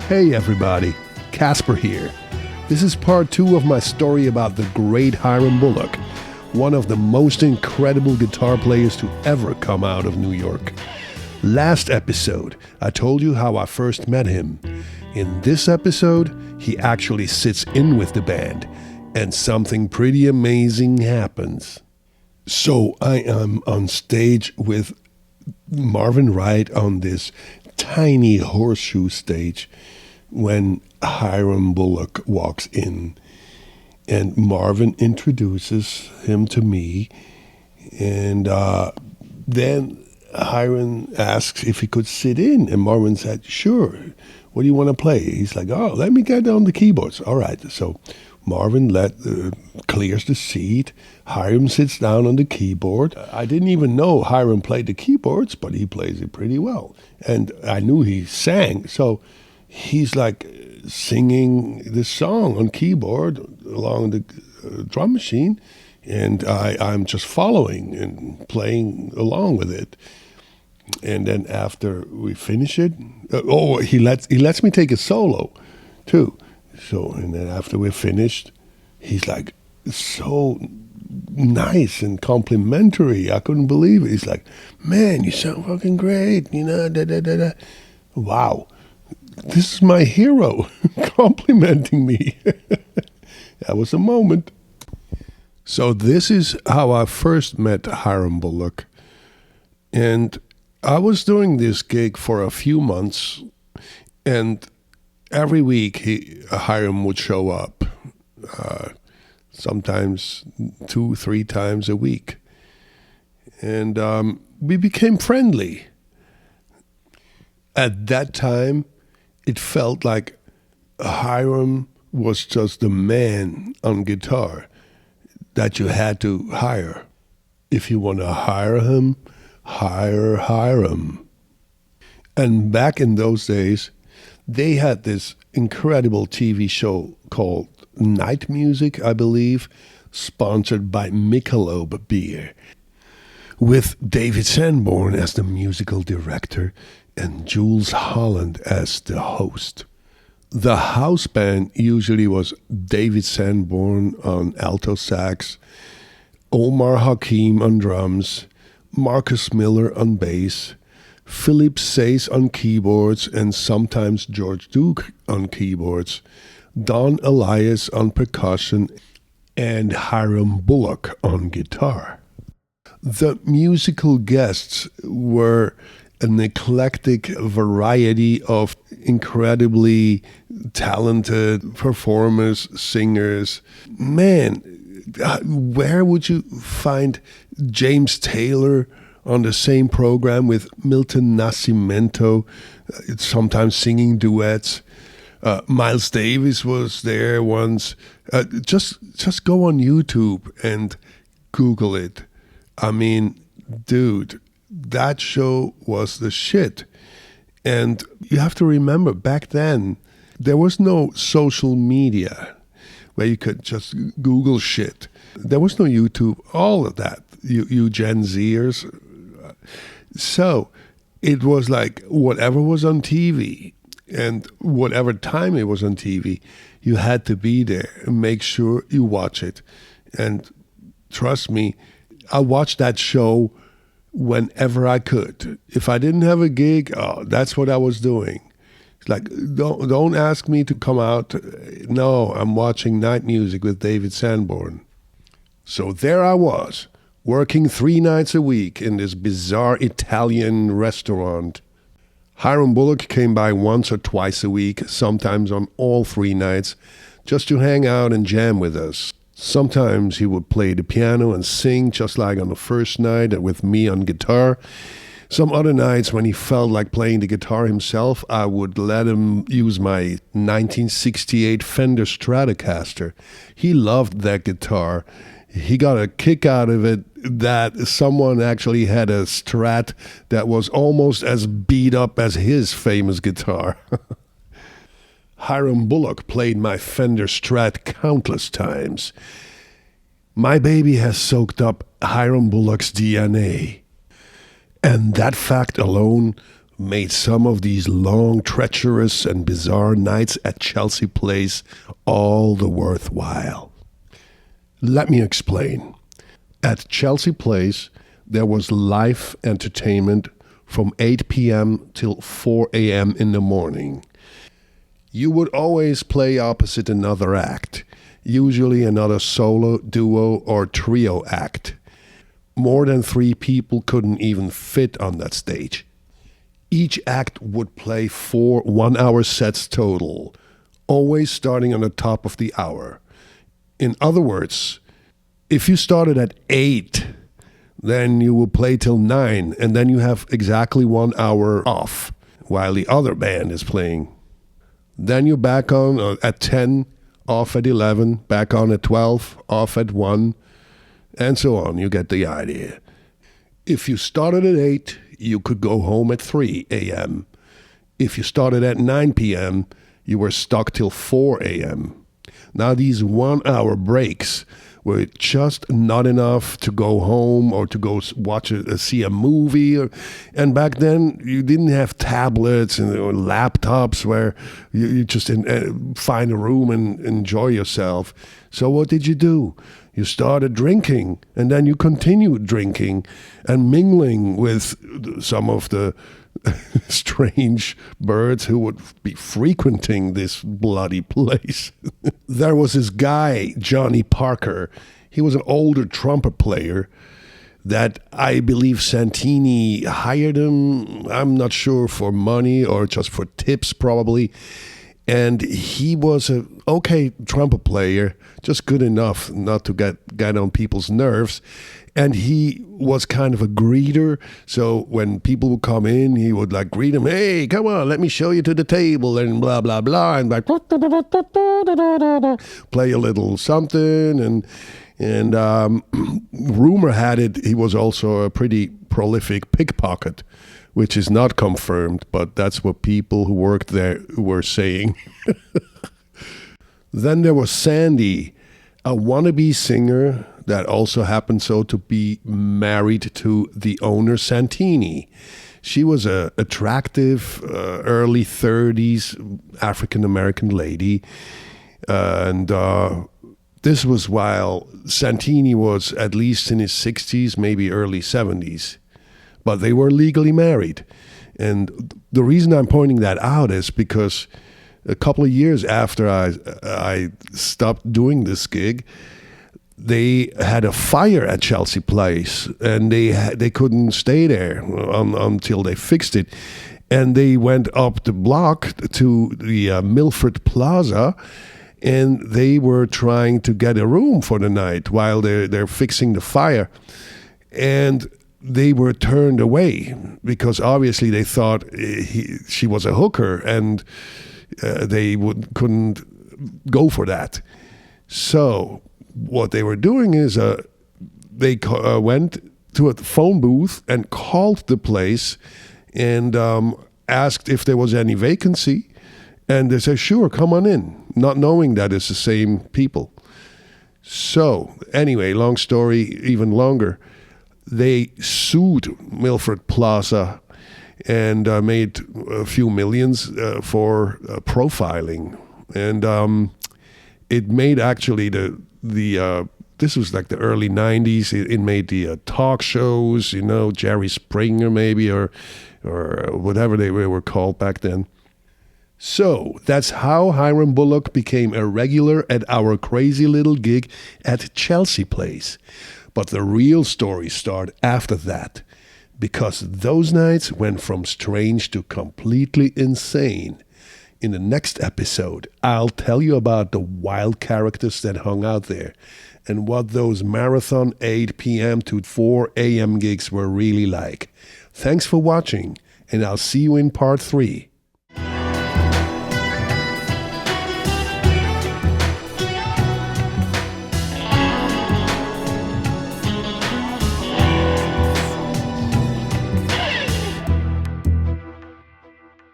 Hey everybody, Casper here. This is part 2 of my story about the great Hiram Bullock, one of the most incredible guitar players to ever come out of New York. Last episode, I told you how I first met him. In this episode, he actually sits in with the band, and something pretty amazing happens. So I am on stage with Marvin Wright on this tiny horseshoe stage when Hiram Bullock walks in, and Marvin introduces him to me, and then Hiram asks if he could sit in, and Marvin said, "Sure, what do you want to play?" He's like, "Oh, let me get on the keyboards." All right, so Marvin clears the seat. Hiram sits down on the keyboard. I didn't even know Hiram played the keyboards, but he plays it pretty well. And I knew he sang, so he's like singing the song on keyboard along the drum machine, and I'm just following and playing along with it. And then after we finish it, he lets me take a solo too. So, and then after we're finished, he's like so nice and complimentary. I couldn't believe it. He's like, "Man, you sound fucking great, da. Wow, this is my hero complimenting me." That was a moment. So this is how I first met Hiram Bullock. And I was doing this gig for a few months, and every week Hiram would show up, sometimes 2-3 times a week. And we became friendly. At that time, it felt like Hiram was just the man on guitar that you had to hire. If you want to hire him, hire Hiram. And back in those days, they had this incredible TV show called Night Music, I believe, sponsored by Michelob Beer, with David Sanborn as the musical director and Jools Holland as the host. The house band usually was David Sanborn on alto sax, Omar Hakim on drums, Marcus Miller on bass, Philip Sayce on keyboards, and sometimes George Duke on keyboards, Don Elias on percussion, and Hiram Bullock on guitar. The musical guests were an eclectic variety of incredibly talented performers, singers. Man, where would you find James Taylor on the same program with Milton Nascimento, sometimes singing duets? Miles Davis was there once. Just go on YouTube and Google it. I mean, dude, that show was the shit. And you have to remember, back then, there was no social media where you could just Google shit. There was no YouTube, all of that, you Gen Zers. So it was like whatever was on TV and whatever time it was on TV, you had to be there and make sure you watch it. And trust me, I watched that show whenever I could. If I didn't have a gig, that's what I was doing. It's like, don't ask me to come out. No, I'm watching Night Music with David Sanborn. So there I was, working 3 nights a week in this bizarre Italian restaurant. Hiram Bullock came by once or twice a week, sometimes on all 3 nights, just to hang out and jam with us. Sometimes he would play the piano and sing, just like on the first night with me on guitar. Some other nights when he felt like playing the guitar himself, I would let him use my 1968 Fender Stratocaster. He loved that guitar. He got a kick out of it that someone actually had a Strat that was almost as beat up as his famous guitar. Hiram Bullock played my Fender Strat countless times. My baby has soaked up Hiram Bullock's DNA. And that fact alone made some of these long, treacherous, and bizarre nights at Chelsea Place all the worthwhile. Let me explain. At Chelsea Place, there was live entertainment from 8 p.m. till 4 a.m. in the morning. You would always play opposite another act, usually another solo, duo, or trio act. More than 3 people couldn't even fit on that stage. Each act would play 4 one-hour sets total, always starting on the top of the hour. In other words, if you started at 8, then you will play till 9, and then you have exactly 1 hour off while the other band is playing. Then you're back on at 10, off at 11, back on at 12, off at 1, and so on. You get the idea. If you started at 8, you could go home at 3 a.m. If you started at 9 p.m., you were stuck till 4 a.m. Now, these 1 hour breaks were just not enough to go home or to go see a movie. And back then, you didn't have tablets or laptops where you just find a room and enjoy yourself. So what did you do? You started drinking, and then you continued drinking and mingling with some of the strange birds who would be frequenting this bloody place. There was this guy, Johnny Parker. He was an older trumpet player that I believe Santini hired him. I'm not sure, for money or just for tips probably. And he was a okay trumpet player, just good enough not to get on people's nerves. And he was kind of a greeter. So when people would come in, he would like greet them. Hey, come on, let me show you to the table and blah, blah, blah. And like play a little something. And rumor had it he was also a pretty prolific pickpocket, which is not confirmed, but that's what people who worked there were saying. Then there was Sandy, a wannabe singer that also happened to be married to the owner, Santini. She was an attractive, early 30s African-American lady. And this was while Santini was at least in his 60s, maybe early 70s. But they were legally married. And the reason I'm pointing that out is because a couple of years after I stopped doing this gig, they had a fire at Chelsea Place, and they couldn't stay there until they fixed it. And they went up the block to the Milford Plaza, and they were trying to get a room for the night while they're fixing the fire. And they were turned away because obviously they thought she was a hooker, and they couldn't go for that. So what they were doing is they went to a phone booth and called the place and asked if there was any vacancy. And they said, sure, come on in, not knowing that it's the same people. So anyway, long story, even longer. They sued Milford Plaza and made a few millions for profiling. And it made actually this was like the early 90s. It made the talk shows, Jerry Springer maybe, or whatever they were called back then. So that's how Hiram Bullock became a regular at our crazy little gig at Chelsea Place. But the real story started after that, because those nights went from strange to completely insane. In the next episode, I'll tell you about the wild characters that hung out there and what those marathon 8 p.m. to 4 a.m. gigs were really like. Thanks for watching, and I'll see you in part 3.